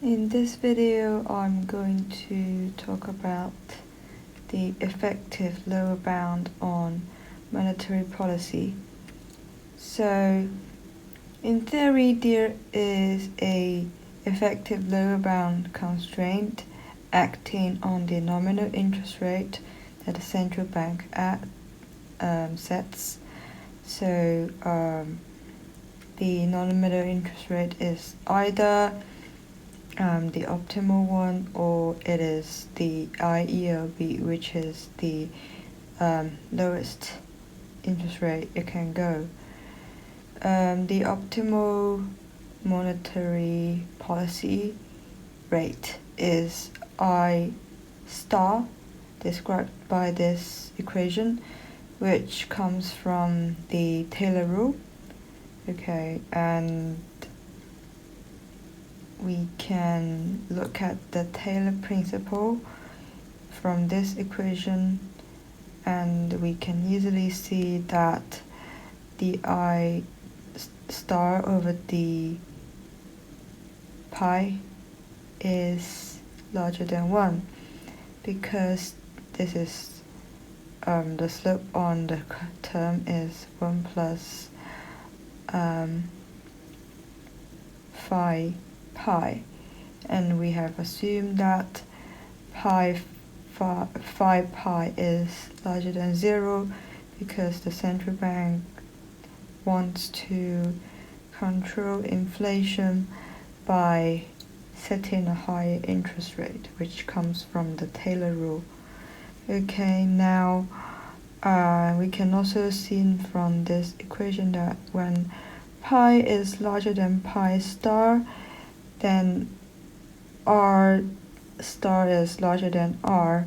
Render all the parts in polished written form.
In this video, I'm going to talk about the effective lower bound on monetary policy. So, in theory, there is a effective lower bound constraint acting on the nominal interest rate that the central bank sets. So, the nominal interest rate is either the optimal one, or it is the IELB, which is the lowest interest rate it can go. The optimal monetary policy rate is I star, described by this equation, which comes from the Taylor rule. Okay, and we can look at the Taylor principle from this equation, and we can easily see that the I star over the pi is larger than 1, because this is the slope on the term is 1 plus phi pi, and we have assumed that phi pi is larger than 0 because the central bank wants to control inflation by setting a higher interest rate, which comes from the Taylor rule. Okay, now we can also see from this equation that when pi is larger than pi star, then r star is larger than r,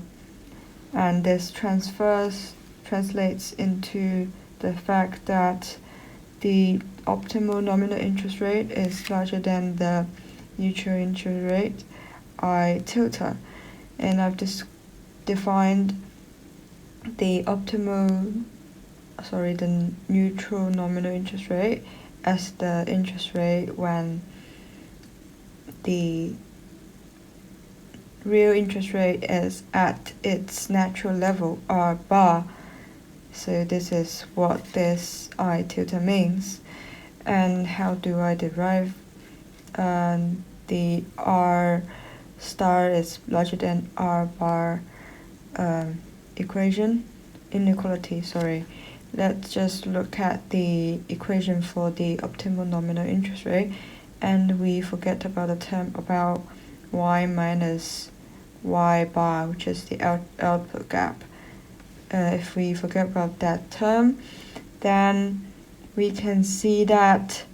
and this translates into the fact that the optimal nominal interest rate is larger than the neutral interest rate I tilde, and I've just defined the neutral nominal interest rate as the interest rate when the real interest rate is at its natural level, r bar. So this is what this I tilde means. And how do I derive the r star is larger than r bar inequality? Let's just look at the equation for the optimal nominal interest rate, and we forget about the term about y minus y bar, which is the output gap. If we forget about that term, then we can see that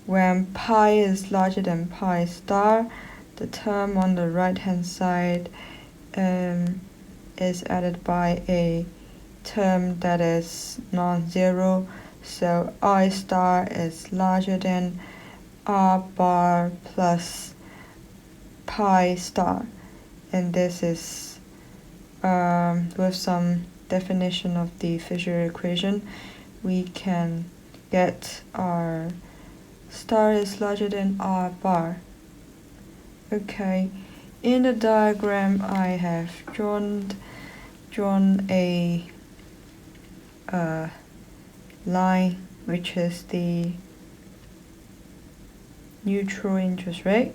when pi is larger than pi star, the term on the right hand side is added by a term that is non-zero, so I star is larger than r bar plus pi star, and this is with some definition of the Fisher equation, we can get r star is larger than r bar. Okay, in the diagram I have drawn a line which is the neutral interest rate,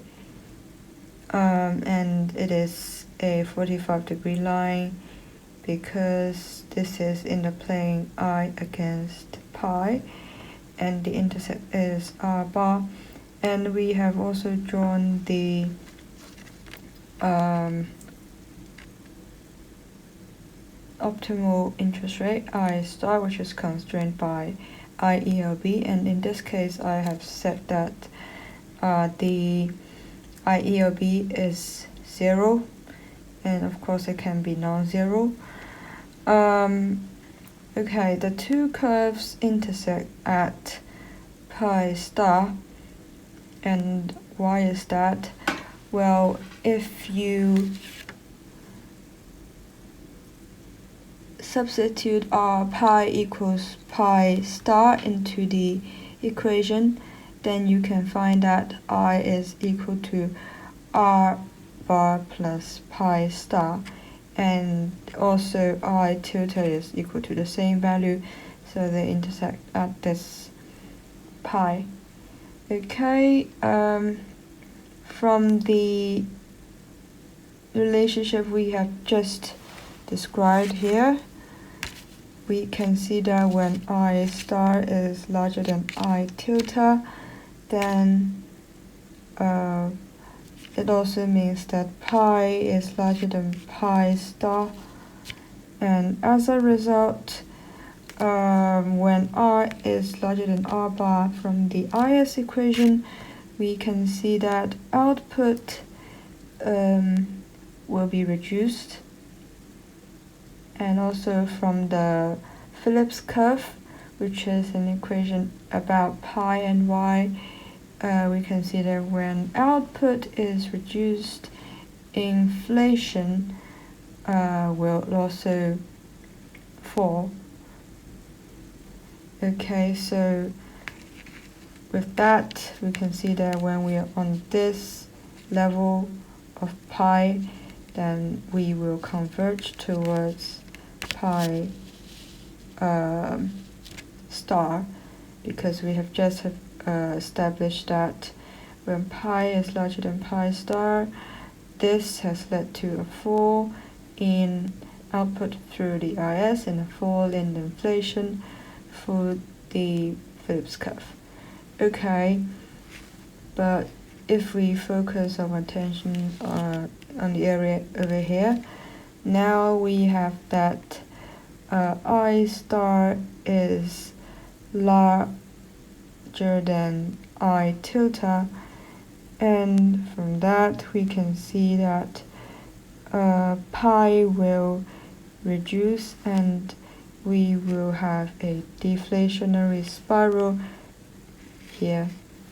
and it is a 45-degree line because this is in the plane I against pi, and the intercept is r bar. And we have also drawn the optimal interest rate I star, which is constrained by IELB, and in this case I have said that the IELB is 0, and of course it can be non-zero. Okay, the two curves intersect at pi star, and why is that? Well, if you substitute r pi equals pi star into the equation, then you can find that I is equal to R bar plus pi star, and also I tilde is equal to the same value, so they intersect at this pi. Okay, from the relationship we have just described here, we can see that when I star is larger than I tilde, then it also means that pi is larger than pi star, and as a result, when r is larger than r bar, from the IS equation, we can see that output will be reduced, and also from the Phillips curve, which is an equation about pi and y, we can see that when output is reduced, inflation will also fall. Okay, so with that, we can see that when we are on this level of pi, then we will converge towards pi star, because we have just established that when pi is larger than pi star, this has led to a fall in output through the IS and a fall in the inflation for the Phillips curve. Okay, but if we focus our attention on the area over here, now we have that I star is larger than I tilde, and from that we can see that pi will reduce and we will have a deflationary spiral here.